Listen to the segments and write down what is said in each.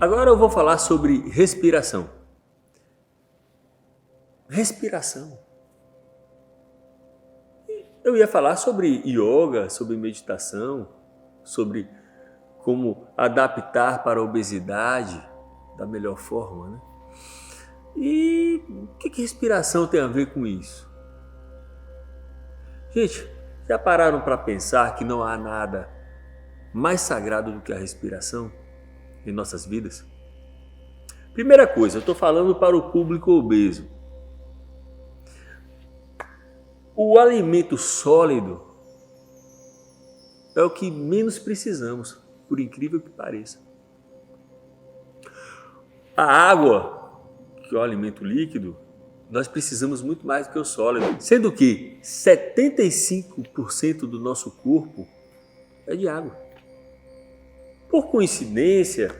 Agora eu vou falar sobre respiração. Respiração. Eu ia falar sobre yoga, sobre meditação, sobre como adaptar para a obesidade da melhor forma, né? E o que respiração tem a ver com isso? Gente, já pararam para pensar que não há nada mais sagrado do que a respiração em nossas vidas? Primeira coisa, eu estou falando para o público obeso. O alimento sólido é o que menos precisamos, por incrível que pareça. A água, que é o alimento líquido, nós precisamos muito mais do que o sólido. Sendo que 75% do nosso corpo é de água. Por coincidência,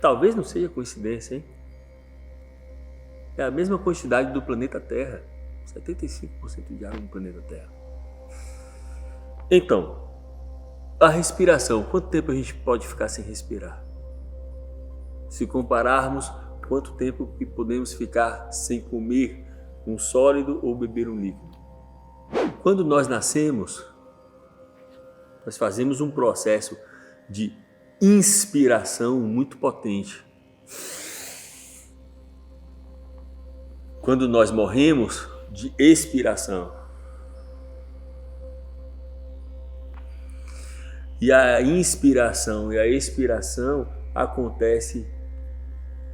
talvez não seja coincidência, hein? É a mesma quantidade do planeta Terra. 75% de água no planeta Terra. Então, a respiração. Quanto tempo a gente pode ficar sem respirar? Se compararmos, quanto tempo que podemos ficar sem comer um sólido ou beber um líquido? Quando nós nascemos, nós fazemos um processo de inspiração muito potente. Quando nós morremos, de expiração. E a inspiração e a expiração acontece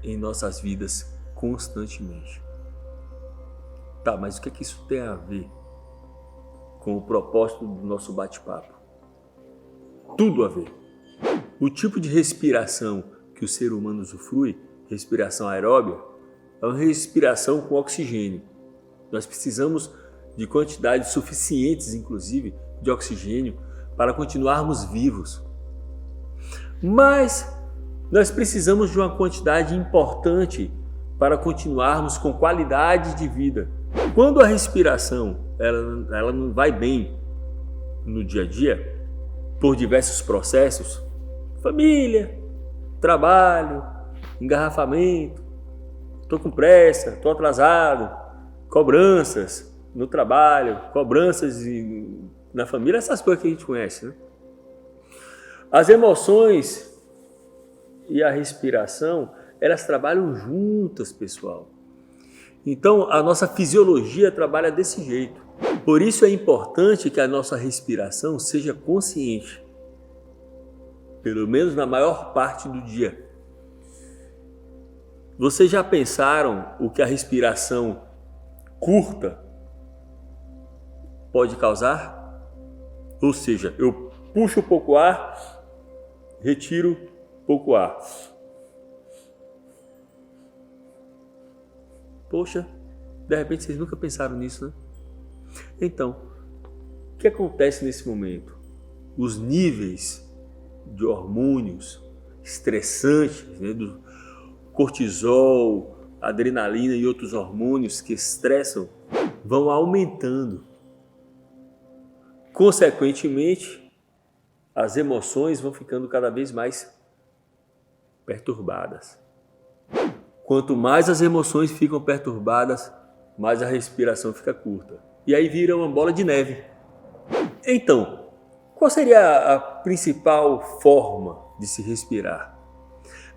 em nossas vidas constantemente. Tá, mas o que é que isso tem a ver com o propósito do nosso bate-papo? Tudo a ver. O tipo de respiração que o ser humano usufrui, respiração aeróbia, é uma respiração com oxigênio. Nós precisamos de quantidades suficientes, inclusive, de oxigênio para continuarmos vivos. Mas nós precisamos de uma quantidade importante para continuarmos com qualidade de vida. Quando a respiração ela não vai bem no dia a dia, por diversos processos, família, trabalho, engarrafamento, estou com pressa, estou atrasado, cobranças no trabalho, cobranças na família, essas coisas que a gente conhece, né? As emoções e a respiração, elas trabalham juntas, pessoal. Então, a nossa fisiologia trabalha desse jeito. Por isso é importante que a nossa respiração seja consciente, pelo menos na maior parte do dia. Vocês já pensaram o que a respiração curta pode causar? Ou seja, eu puxo pouco ar, retiro pouco ar. Poxa, de repente vocês nunca pensaram nisso, né? Então, o que acontece nesse momento? Os níveis de hormônios estressantes, né, do cortisol, adrenalina e outros hormônios que estressam vão aumentando. Consequentemente, as emoções vão ficando cada vez mais perturbadas. Quanto mais as emoções ficam perturbadas, mais a respiração fica curta. E aí vira uma bola de neve. Então, qual seria a principal forma de se respirar?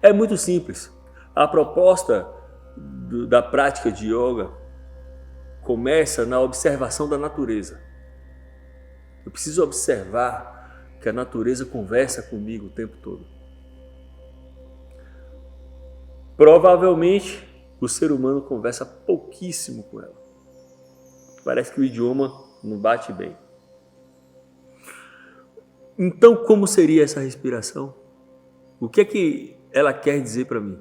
É muito simples. A proposta da prática de yoga começa na observação da natureza. Eu preciso observar que a natureza conversa comigo o tempo todo. Provavelmente, o ser humano conversa pouquíssimo com ela. Parece que o idioma não bate bem. Então, como seria essa respiração? O que é que ela quer dizer para mim?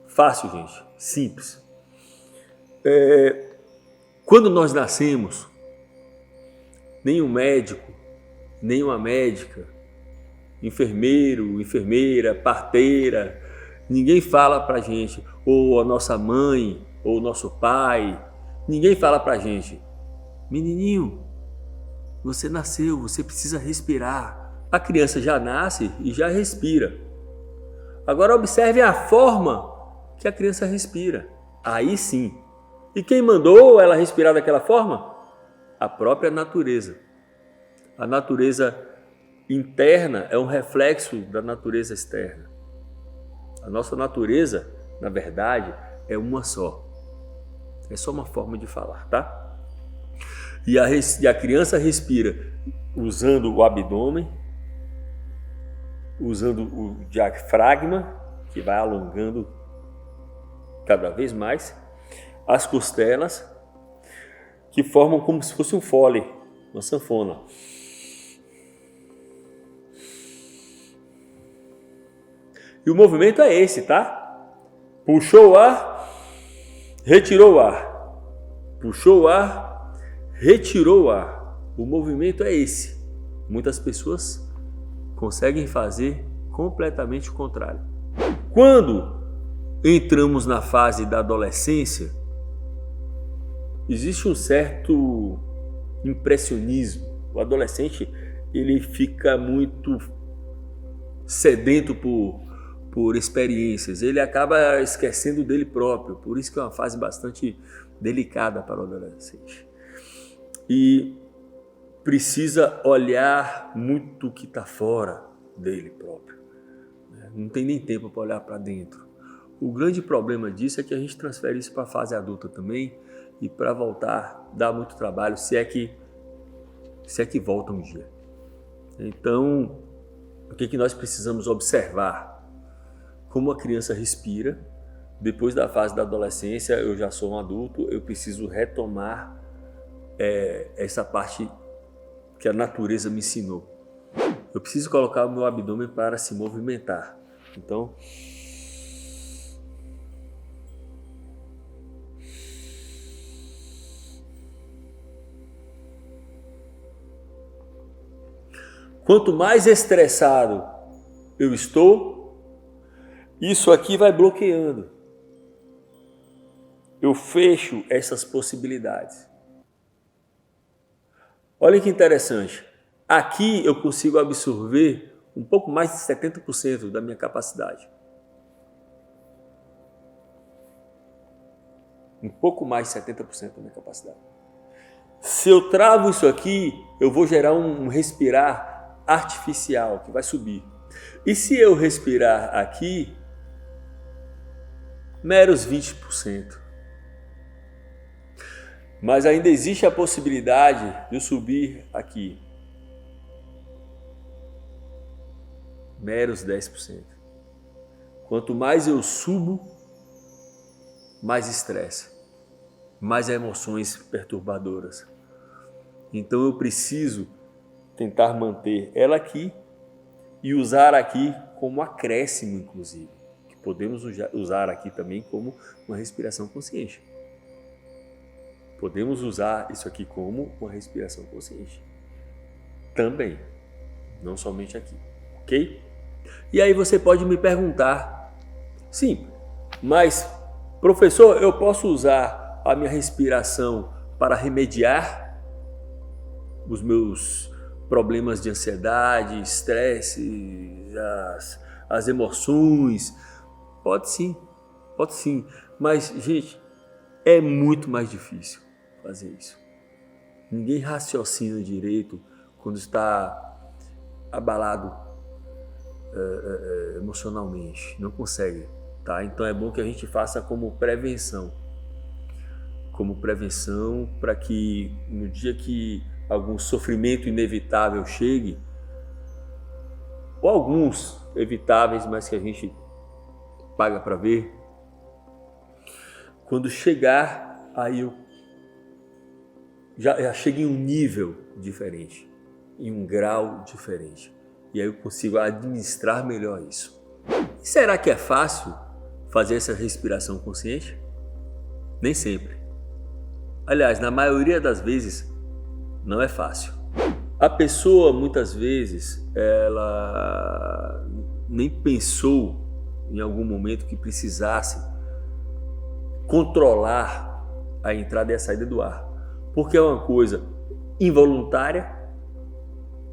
Fácil, gente. Simples. Quando nós nascemos, nenhum médico, nenhuma médica, enfermeiro, enfermeira, parteira, ninguém fala pra gente, ou a nossa mãe, ou o nosso pai, ninguém fala pra gente: menininho, você nasceu, você precisa respirar. A criança já nasce e já respira. Agora observe a forma que a criança respira. Aí sim. E quem mandou ela respirar daquela forma? A própria natureza. A natureza interna é um reflexo da natureza externa. A nossa natureza, na verdade, é uma só. É só uma forma de falar, tá? E a criança respira usando o abdômen, usando o diafragma, que vai alongando cada vez mais, as costelas, que formam como se fosse um fole, uma sanfona. E o movimento é esse, tá? Puxou o ar, retirou o ar. Puxou o ar, retirou o ar. O movimento é esse. Muitas pessoas conseguem fazer completamente o contrário. Quando entramos na fase da adolescência, existe um certo impressionismo. O adolescente, ele fica muito sedento por experiências. Ele acaba esquecendo dele próprio. Por isso que é uma fase bastante delicada para o adolescente. E precisa olhar muito o que está fora dele próprio. Não tem nem tempo para olhar para dentro. O grande problema disso é que a gente transfere isso para a fase adulta também, e para voltar dá muito trabalho, se é que volta um dia. Então, o que nós precisamos observar? Como a criança respira. Depois da fase da adolescência, eu já sou um adulto, eu preciso retomar essa parte que a natureza me ensinou. Eu preciso colocar o meu abdômen para se movimentar. Então, quanto mais estressado eu estou, isso aqui vai bloqueando. Eu fecho essas possibilidades. Olha que interessante. Aqui eu consigo absorver um pouco mais de 70% da minha capacidade. Um pouco mais de 70% da minha capacidade. Se eu travo isso aqui, eu vou gerar um respirar artificial que vai subir. E se eu respirar aqui, meros 20%. Mas ainda existe a possibilidade de eu subir aqui. Meros 10%. Quanto mais eu subo, mais estresse, mais emoções perturbadoras. Então eu preciso tentar manter ela aqui e usar aqui como acréscimo, inclusive. Que podemos usar aqui também como uma respiração consciente. Podemos usar isso aqui como uma respiração consciente. Também, não somente aqui, ok? E aí você pode me perguntar, sim, mas professor, eu posso usar a minha respiração para remediar os meus problemas de ansiedade, estresse, as emoções? Pode sim, mas gente, é muito mais difícil fazer isso. Ninguém raciocina direito quando está abalado emocionalmente, não consegue, tá? Então é bom que a gente faça como prevenção para que no dia que algum sofrimento inevitável chegue, ou alguns evitáveis, mas que a gente paga para ver, quando chegar, aí eu já chego em um nível diferente, em um grau diferente. E aí eu consigo administrar melhor isso. E será que é fácil fazer essa respiração consciente? Nem sempre. Aliás, na maioria das vezes, não é fácil. A pessoa, muitas vezes, ela nem pensou em algum momento que precisasse controlar a entrada e a saída do ar. Porque é uma coisa involuntária,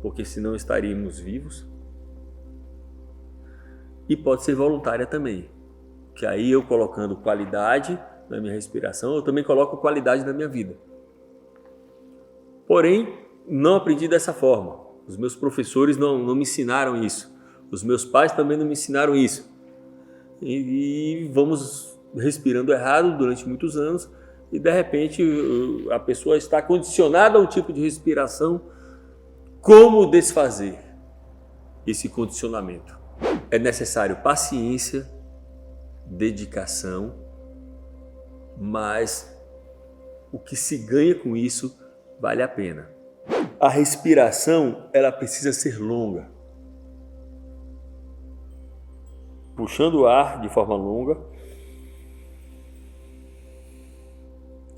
porque senão estaríamos vivos. e pode ser voluntária também, que aí eu colocando qualidade na minha respiração, eu também coloco qualidade na minha vida. Porém, não aprendi dessa forma. Os meus professores não me ensinaram isso. Os meus pais também não me ensinaram isso. E vamos respirando errado durante muitos anos e de repente a pessoa está condicionada a um tipo de respiração. Como desfazer esse condicionamento? É necessário paciência, dedicação, mas o que se ganha com isso vale a pena. A respiração, ela precisa ser longa. Puxando o ar de forma longa,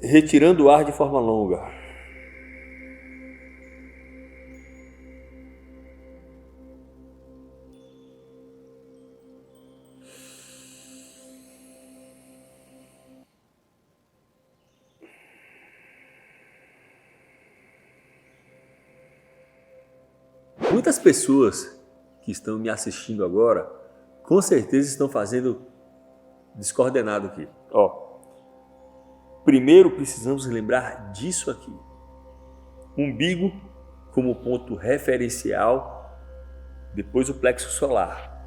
retirando o ar de forma longa. Muitas pessoas que estão me assistindo agora, com certeza estão fazendo descoordenado aqui. Primeiro precisamos lembrar disso aqui. Umbigo como ponto referencial, depois o plexo solar.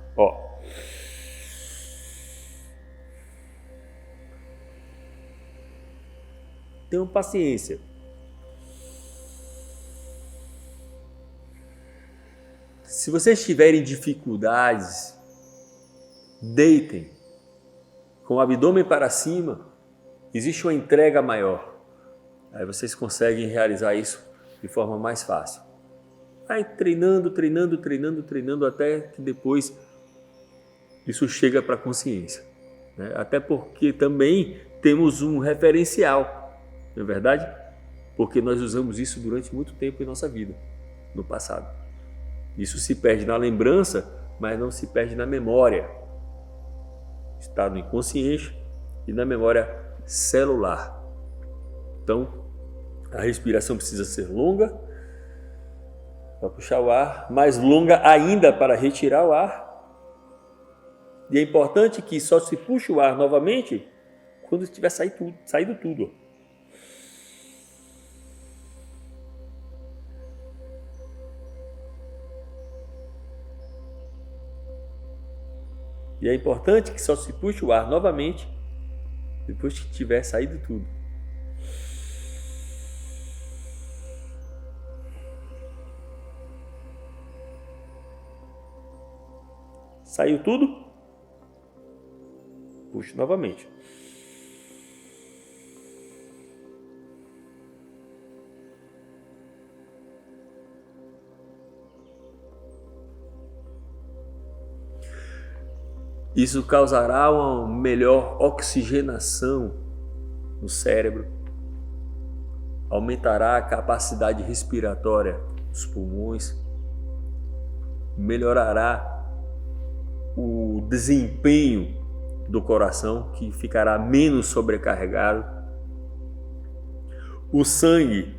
Tenham paciência. Se vocês tiverem dificuldades, deitem com o abdômen para cima, existe uma entrega maior. Aí vocês conseguem realizar isso de forma mais fácil. Vai treinando até que depois isso chega para a consciência, né? Até porque também temos um referencial, não é verdade? Porque nós usamos isso durante muito tempo em nossa vida, no passado. Isso se perde na lembrança, mas não se perde na memória. Está no inconsciente e na memória celular. Então, a respiração precisa ser longa para puxar o ar, mais longa ainda para retirar o ar. E é importante que só se puxe o ar novamente quando estiver saído tudo. E é importante que só se puxe o ar novamente depois que tiver saído tudo. Saiu tudo? Puxe novamente. Isso causará uma melhor oxigenação no cérebro, aumentará a capacidade respiratória dos pulmões, melhorará o desempenho do coração, que ficará menos sobrecarregado. O sangue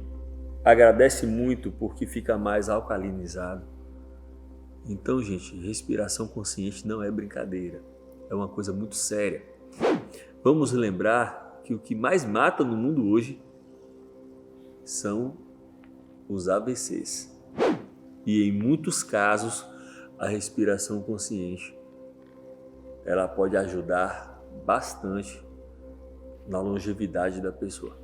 agradece muito porque fica mais alcalinizado. Então, gente, respiração consciente não é brincadeira, é uma coisa muito séria. Vamos lembrar que o que mais mata no mundo hoje são os AVCs. E em muitos casos, a respiração consciente ela pode ajudar bastante na longevidade da pessoa.